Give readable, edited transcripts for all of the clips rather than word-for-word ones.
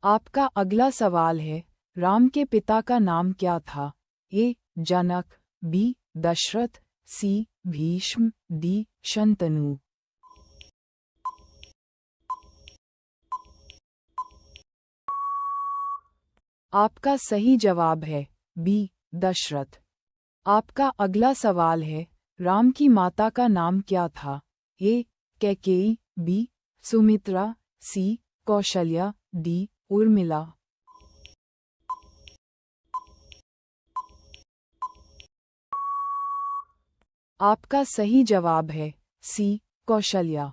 आपका अगला सवाल है, राम के पिता का नाम क्या था? ए. जनक, बी. दशरथ, सी. भीष्म, डी. शंतनु। आपका सही जवाब है बी. दशरथ। आपका अगला सवाल है, राम की माता का नाम क्या था? ए. कैकेयी, बी. सुमित्रा, सी. कौशल्या, डी. उर्मिला। आपका सही जवाब है सी. कौशल्या।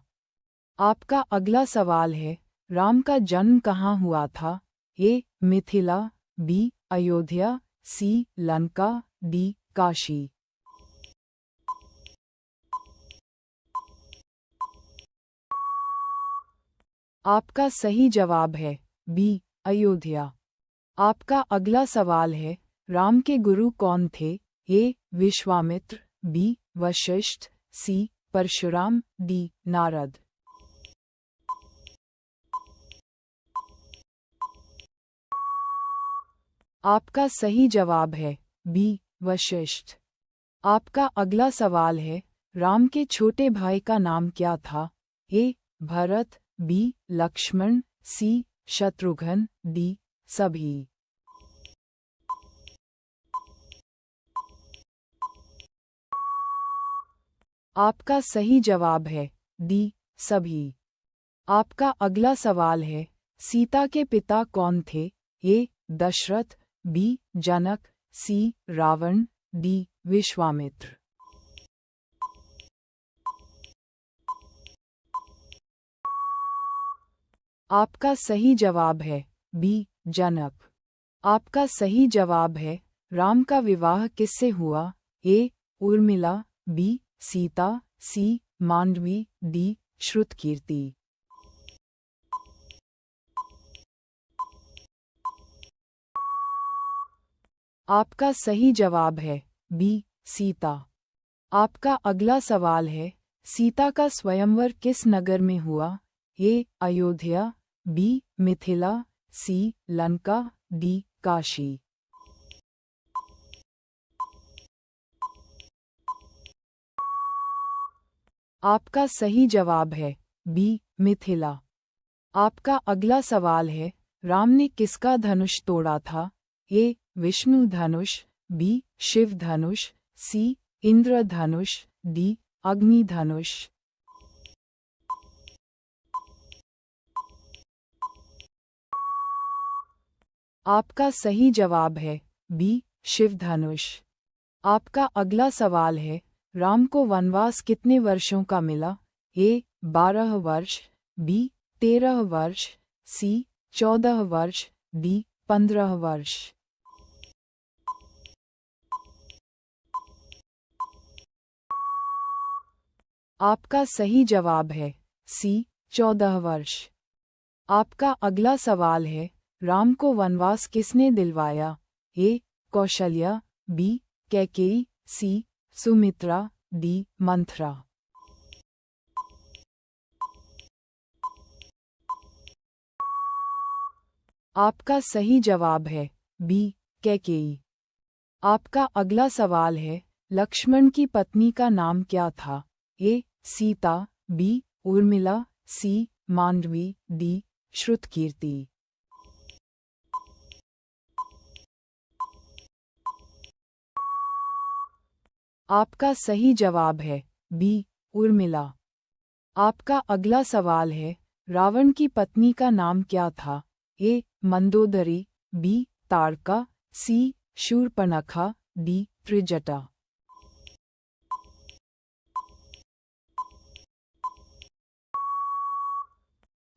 आपका अगला सवाल है, राम का जन्म कहाँ हुआ था? ए. मिथिला, बी. अयोध्या, सी. लंका, डी. काशी। आपका सही जवाब है बी. अयोध्या। आपका अगला सवाल है, राम के गुरु कौन थे? ए. विश्वामित्र, बी. वशिष्ठ, सी. परशुराम, डी. नारद। आपका सही जवाब है बी. वशिष्ठ। आपका अगला सवाल है, राम के छोटे भाई का नाम क्या था? ए. भरत, बी. लक्ष्मण, सी. शत्रुघ्न, डी. सभी। आपका सही जवाब है डी. सभी। आपका अगला सवाल है, सीता के पिता कौन थे? ए. दशरथ, बी. जनक, सी. रावण, डी. विश्वामित्र। आपका सही जवाब है बी. जनक। आपका सही जवाब है, राम का विवाह किससे हुआ? ए. उर्मिला, बी. सीता, सी. मांडवी, डी. श्रुतकीर्ति। आपका सही जवाब है बी. सीता। आपका अगला सवाल है, सीता का स्वयंवर किस नगर में हुआ? ए. अयोध्या, बी. मिथिला, सी. लंका, डी. काशी। आपका सही जवाब है बी. मिथिला। आपका अगला सवाल है, राम ने किसका धनुष तोड़ा था? ए. विष्णु धनुष, बी. शिव धनुष, सी. इंद्र धनुष, डी. अग्नि धनुष। आपका सही जवाब है बी. शिव धनुष। आपका अगला सवाल है, राम को वनवास कितने वर्षों का मिला? ए. 12 वर्ष, बी. 13 वर्ष, सी. 14 वर्ष, डी. 15 वर्ष। आपका सही जवाब है सी. 14 वर्ष। आपका अगला सवाल है, राम को वनवास किसने दिलवाया? ए. कौशल्या, बी. कैकेयी, सी. सुमित्रा, डी. मंथरा। आपका सही जवाब है बी. कैकेयी। आपका अगला सवाल है, लक्ष्मण की पत्नी का नाम क्या था? ए. सीता, बी. उर्मिला, सी. मांडवी, डी. श्रुतकीर्ति। आपका सही जवाब है बी. उर्मिला। आपका अगला सवाल है, रावण की पत्नी का नाम क्या था? ए. मंदोदरी, बी. ताड़का, सी. शूर्पणखा, डी. त्रिजटा।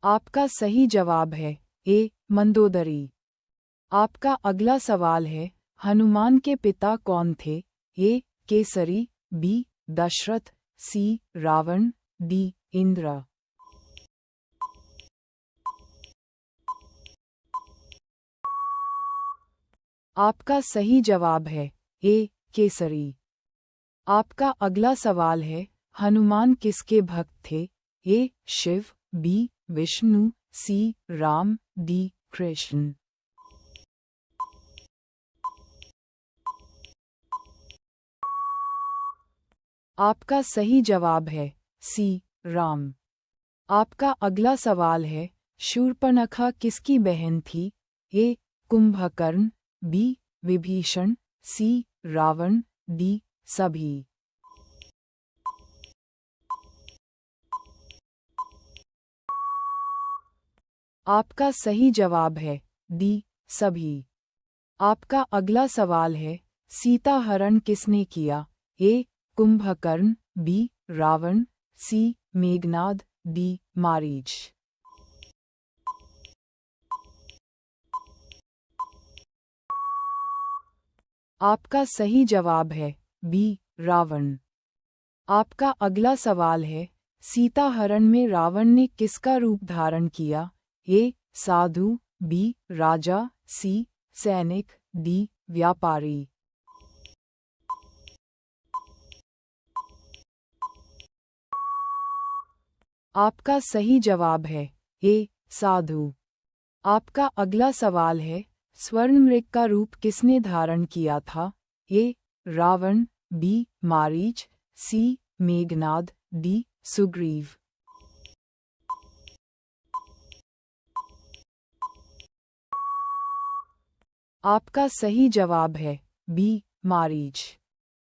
आपका सही जवाब है ए. मंदोदरी। आपका अगला सवाल है, हनुमान के पिता कौन थे? ए. केसरी, बी. दशरथ, सी. रावण, डी. इंद्र। आपका सही जवाब है ए. केसरी। आपका अगला सवाल है, हनुमान किसके भक्त थे? ए. शिव, बी. विष्णु, सी. राम, डी. कृष्ण। आपका सही जवाब है सी, राम। आपका अगला सवाल है, शूर्पणखा किसकी बहन थी? ए, कुंभकर्ण, बी, विभीषण, सी, रावण, डी, सभी। आपका सही जवाब है डी, सभी। आपका अगला सवाल है, सीता हरण किसने किया? ए, कुंभकर्ण, बी, रावण, सी, मेघनाद, डी, मारीच। आपका सही जवाब है बी, रावण। आपका अगला सवाल है, सीता हरण में रावण ने किसका रूप धारण किया? ए, साधु, बी, राजा, सी, सैनिक, डी, व्यापारी। आपका सही जवाब है ए, साधु। आपका अगला सवाल है, स्वर्णमृग का रूप किसने धारण किया था? ए, रावण, बी, मारीच, सी, मेघनाद, डी, सुग्रीव। आपका सही जवाब है बी, मारीच।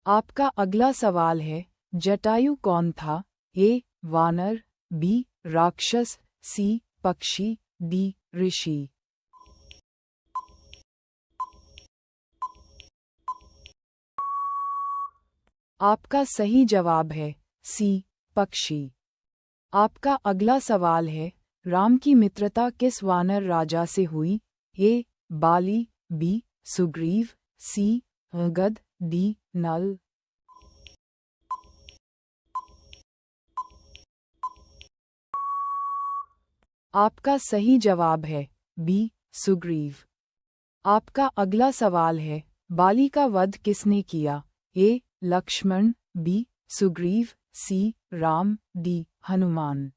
आपका अगला सवाल है, जटायु कौन था? ए, वानर, बी, राक्षस, सी, पक्षी, डी, ऋषि। आपका सही जवाब है सी, पक्षी। आपका अगला सवाल है, राम की मित्रता किस वानर राजा से हुई? ए, बाली, बी, सुग्रीव, सी, अंगद, डी, नल। आपका सही जवाब है बी, सुग्रीव। आपका अगला सवाल है, बाली का वध किसने किया? ए, लक्ष्मण, बी, सुग्रीव, सी, राम, डी, हनुमान।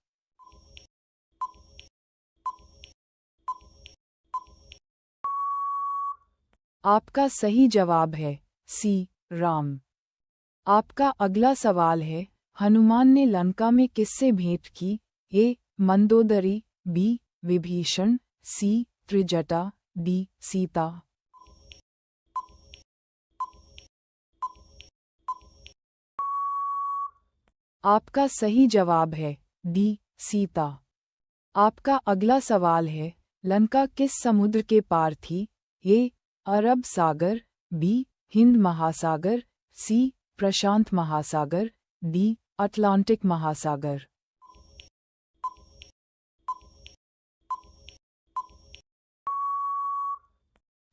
आपका सही जवाब है सी, राम। आपका अगला सवाल है, हनुमान ने लंका में किससे भेंट की? ए, मंदोदरी, बी, विभीषण, सी, त्रिजटा, डी, सीता। आपका सही जवाब है डी, सीता। आपका अगला सवाल है, लंका किस समुद्र के पार थी? ए, अरब सागर, बी, हिंद महासागर, सी, प्रशांत महासागर, डी, अटलांटिक महासागर।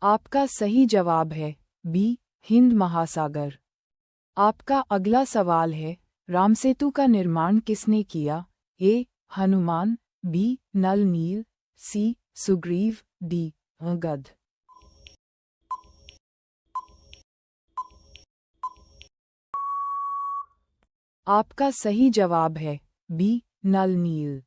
आपका सही जवाब है बी, हिंद महासागर। आपका अगला सवाल है, रामसेतु का निर्माण किसने किया? ए, हनुमान, बी, नल नील, सी, सुग्रीव, डी, अंगद। आपका सही जवाब है बी, नल नील।